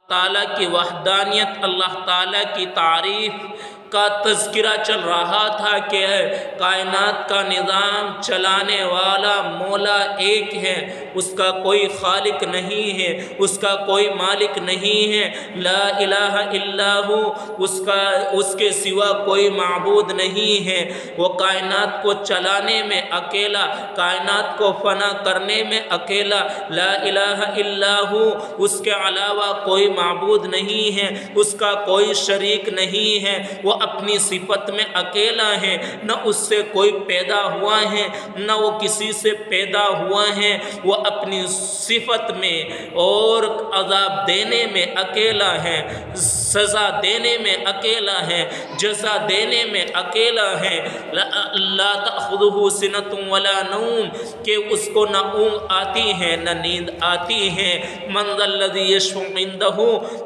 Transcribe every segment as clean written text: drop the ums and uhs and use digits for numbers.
تعالیٰ کی وحدانیت، اللہ تعالیٰ کی تعریف کا تذکرہ چل رہا تھا کہ کائنات کا نظام چلانے والا مولا ایک ہے، اس کا کوئی خالق نہیں ہے، اس کا کوئی مالک نہیں ہے، لا الہ الا ہو، اس کے سوا کوئی معبود نہیں ہے۔ وہ کائنات کو چلانے میں اکیلا، کائنات کو فنا کرنے میں اکیلا، لا الہ الا ہو، اس کے علاوہ کوئی معبود نہیں ہے، اس کا کوئی شریک نہیں ہے۔ وہ اپنی صفت میں اکیلا ہے، نہ اس سے کوئی پیدا ہوا ہے نہ وہ کسی سے پیدا ہوا ہے۔ وہ اپنی صفت میں اور عذاب دینے میں اکیلا ہے، سزا دینے میں اکیلا ہے، جزا دینے میں اکیلا ہے۔ لا تأخذہ سنۃ ولا نوم، کہ اس کو نہ اونگ آتی ہے نہ نیند آتی ہے۔ من ذا الذی یشفع عندہ،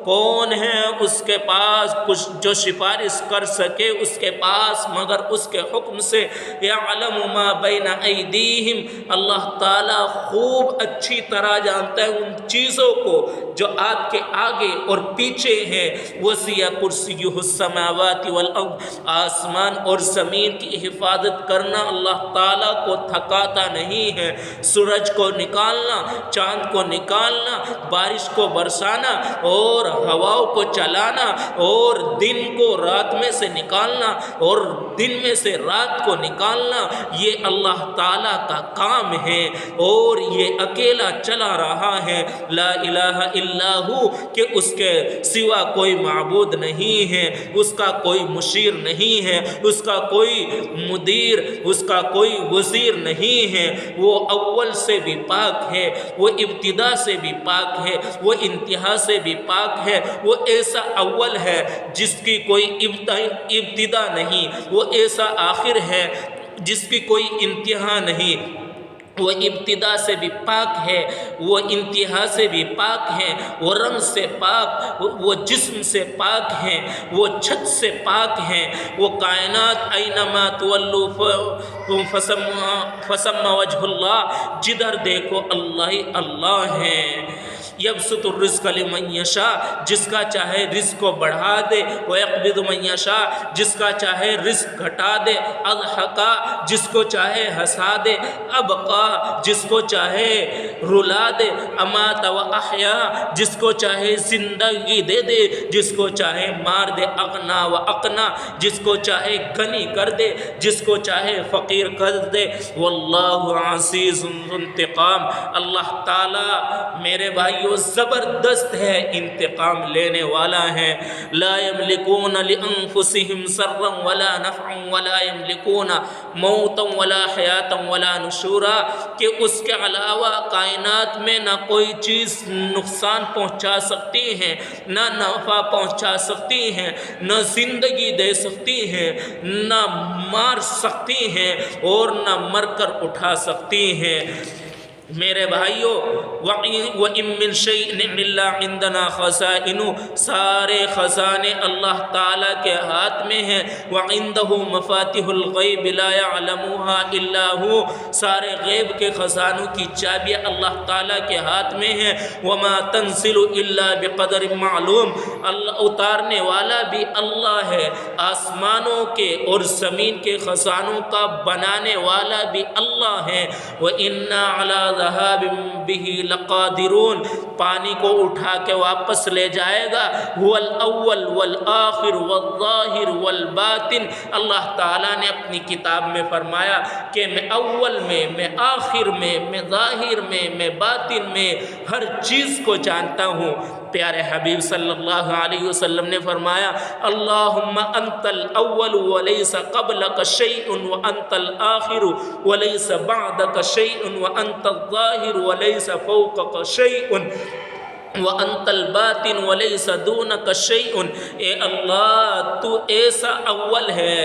کون ہے اس کے پاس کچھ جو سفارش کر سکے اس کے پاس مگر اس کے حکم سے۔ یعلم ما بین ایدیہم، اللہ تعالیٰ خوب اچھی طرح جانتا ہے ان چیزوں کو جو آپ کے آگے اور پیچھے ہیں۔ وسع کرسیہ السماوات والارض، آسمان اور زمین کی حفاظت کرنا اللہ تعالیٰ کو تھکاتا نہیں ہے۔ سورج کو نکالنا، چاند کو نکالنا، بارش کو برسانا اور ہواؤں کو چلانا اور دن کو رات میں سے نکالنا اور دن میں سے رات کو نکالنا، یہ اللہ تعالیٰ کا کام ہے اور یہ اکیلا چلا رہا ہے۔ لا الہ الا ہو، کہ اس کے سوا کوئی معبود نہیں ہے، اس کا کوئی مشیر نہیں ہے، اس کا کوئی مدیر، اس کا کوئی وزیر نہیں ہے۔ وہ اول سے بھی پاک ہے، وہ ابتدا سے بھی پاک ہے، وہ انتہا سے بھی پاک ہے۔ وہ ایسا اول ہے جس کی کوئی ابتدا نہیں، وہ ایسا آخر ہے جس کی کوئی انتہا نہیں۔ وہ ابتدا سے بھی پاک ہے، وہ انتہا سے بھی پاک ہے، وہ رنگ سے پاک، وہ جسم سے پاک ہیں، وہ چھت سے پاک ہیں۔ وہ کائنات اینما تولوا فثم وجہ اللہ، جدھر دیکھو اللہ ہی اللہ ہے۔ یبسط الرزق لمن یشاء، جس کا چاہے رزق کو بڑھا دے، ویقبض من یشاء، جس کا چاہے رزق گھٹا دے، اضحکا، جس کو چاہے ہنسا دے، ابقا، جس کو چاہے رلا دے، امات و احیا، جس کو چاہے زندگی دے دے، جس کو چاہے مار دے، اغنا و اقنا، جس کو چاہے غنی کر دے، جس کو چاہے فقیر کر دے۔ واللہ عزیز ذو انتقام، اللہ تعالیٰ میرے بھائیو زبردست ہے، انتقام لینے والا ہے۔ لا یملکون لانفسہم سرا ولا نفعا ولا یملکون موتا ولا حیاتا ولا نشورا، کہ اس کے علاوہ کائنات میں نہ کوئی چیز نقصان پہنچا سکتی ہے، نہ نفع پہنچا سکتی ہے، نہ زندگی دے سکتی ہے، نہ مار سکتی ہیں اور نہ مر کر اٹھا سکتی ہیں۔ میرے بھائیو، وَإِن مِّن شَيْءٍ إِلَّا عِندَنَا خَزَائِنُهُ، سارے خزانے اللہ تعالیٰ کے ہاتھ میں ہیں۔ وَعِندَهُ مَفَاتِحُ الْغَيْبِ لَا يَعْلَمُهَا إِلَّا هُوَ، سارے غیب کے خزانوں کی چابیاں اللہ تعالیٰ کے ہاتھ میں ہیں۔ وَمَا تَنزِلُ إِلَّا بِقَدَرٍ مَّعْلُومٍ، اللہ اتارنے والا بھی اللہ ہے، آسمانوں کے اور زمین کے خزانوں کا بنانے والا بھی اللہ ہے۔ وَإِنَّا عَلَىٰ ذَهَابٍ بِهِ لَقَادِرُونَ، پانی کو اٹھا کے واپس لے جائے گا۔ هُوَ الْأَوَّلُ وَالْآخِرُ وَالظَّاهِرُ وَالْبَاطِنُ، اللہ تعالیٰ نے اپنی کتاب میں فرمایا کہ میں اول میں، میں آخر میں ظاہر میں باطن میں ہر چیز کو جانتا ہوں۔ پیارے حبیب صلی اللہ علیہ وسلم نے فرمایا اللہم انت الاول ولیس قبلک شیء وانت الآخر ولیس بعدک شیء وانت الظاہر ولیس فوقک شیء وَأَنْتَ الْبَاطِنُ وَلَيْسَ دُونَكَ شَيْءٌ، اے اللہ تو ایسا اول ہے،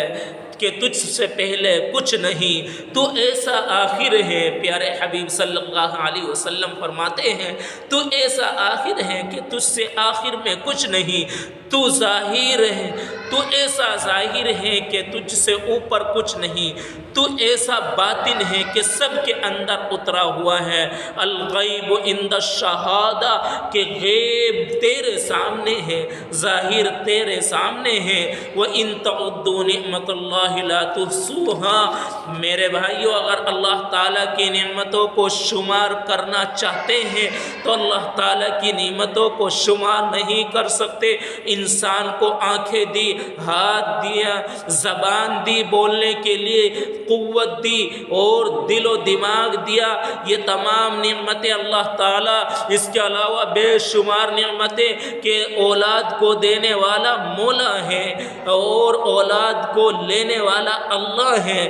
کہ تجھ سے پہلے کچھ نہیں، تو ایسا آخر ہے۔ پیارے حبیب صلی اللہ علیہ وسلم فرماتے ہیں تو ایسا آخر ہے کہ تجھ سے آخر میں کچھ نہیں، تو ظاہر ہے، تو ایسا ظاہر ہے کہ تجھ سے اوپر کچھ نہیں، تو ایسا باطن ہے کہ سب کے اندر اترا ہوا ہے۔ الغیب عند الشہادہ، کہ غیب تیرے سامنے ہے، ظاہر تیرے سامنے ہے۔ وَإِن تَعُدُّوا نِعْمَتَ اللَّهِ لَا تُحْصُوهَا، میرے بھائیو اگر اللہ تعالیٰ کی نعمتوں کو شمار کرنا چاہتے ہیں تو اللہ تعالیٰ کی نعمتوں کو شمار نہیں کر سکتے۔ انسان کو آنکھیں دی، ہاتھ دیا، زبان دی بولنے کے لیے، قوت دی اور دل و دماغ دیا، یہ تمام نعمتیں اللہ تعالیٰ، اس کے علاوہ بے شمار نعمتیں کہ اولاد کو دینے والا مولا ہے اور اولاد کو لینے والا اللہ ہے،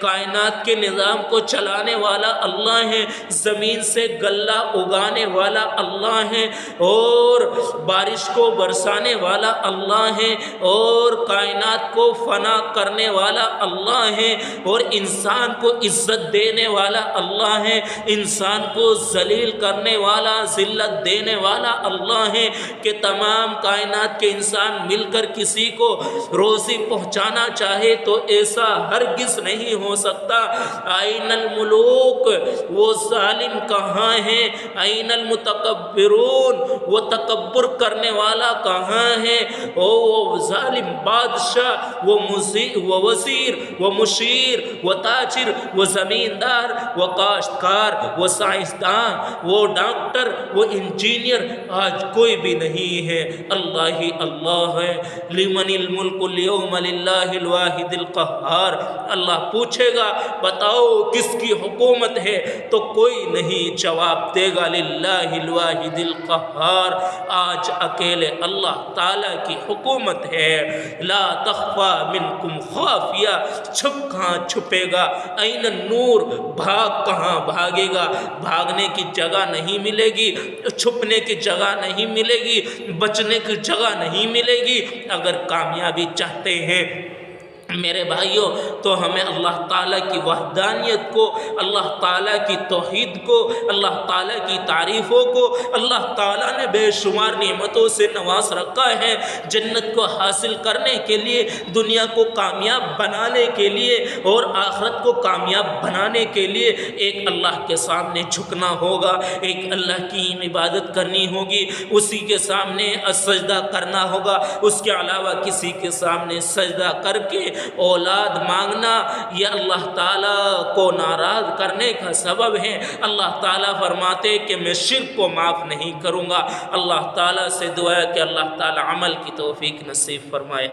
کائنات کے نظام کو چلانے والا اللہ ہے، زمین سے غلہ اگانے والا اللہ ہے اور بارش کو برسانے والا اللہ ہے اور کائنات کو فنا کرنے والا اللہ ہے اور انسان کو عزت دینے والا اللہ ہے، انسان کو ذلیل کرنے والا، ذلت دینے والا اللہ ہے کہ تمام کائنات کے انسان مل کر کسی کو روزی پہنچانا چاہے تو ایسا ہرگز نہیں ہو سکتا۔ این الملوک، وہ ظالم کہاں ہے؟ این المتکبرون، وہ تکبر کرنے والا کہاں ہے؟ وہ ظالم بادشاہ، وہ وزیر، وہ مشیر، وہ تاجر، وہ زمیندار، وہ کاشتکار، وہ سائنسدان، وہ ڈاکٹر، وہ انجینئر، آج کوئی بھی نہیں ہے، اللہ ہی اللہ ہے۔ لمن الملک اليوم للہ الواحد القہار، اللہ پوچھے گا بتاؤ کس کی حکومت ہے تو کوئی نہیں جواب دے گا، للہ الواحد القہار، آج اکیلے اللہ تعالیٰ کی حکومت ہے۔ لا تخفى منکم خافیہ، چھپ کہاں چھپے گا؟ این النور، بھاگ کہاں بھاگے گا؟ بھاگنے کی جگہ نہیں ملے گی، چھپنے کی جگہ نہیں ملے گی، بچنے کی جگہ نہیں ملے گی۔ اگر کامیابی چاہتے ہیں میرے بھائیوں تو ہمیں اللہ تعالیٰ کی وحدانیت کو، اللہ تعالیٰ کی توحید کو، اللہ تعالیٰ کی تعریفوں کو، اللہ تعالیٰ نے بے شمار نعمتوں سے نواز رکھا ہے، جنت کو حاصل کرنے کے لیے، دنیا کو کامیاب بنانے کے لیے اور آخرت کو کامیاب بنانے کے لیے ایک اللہ کے سامنے جھکنا ہوگا، ایک اللہ کی عبادت کرنی ہوگی، اسی کے سامنے سجدہ کرنا ہوگا، اس کے علاوہ کسی کے سامنے سجدہ کر کے اولاد مانگنا یہ اللہ تعالیٰ کو ناراض کرنے کا سبب ہے۔ اللہ تعالیٰ فرماتے کہ میں شرک کو معاف نہیں کروں گا۔ اللہ تعالیٰ سے دعا ہے کہ اللہ تعالیٰ عمل کی توفیق نصیب فرمائے۔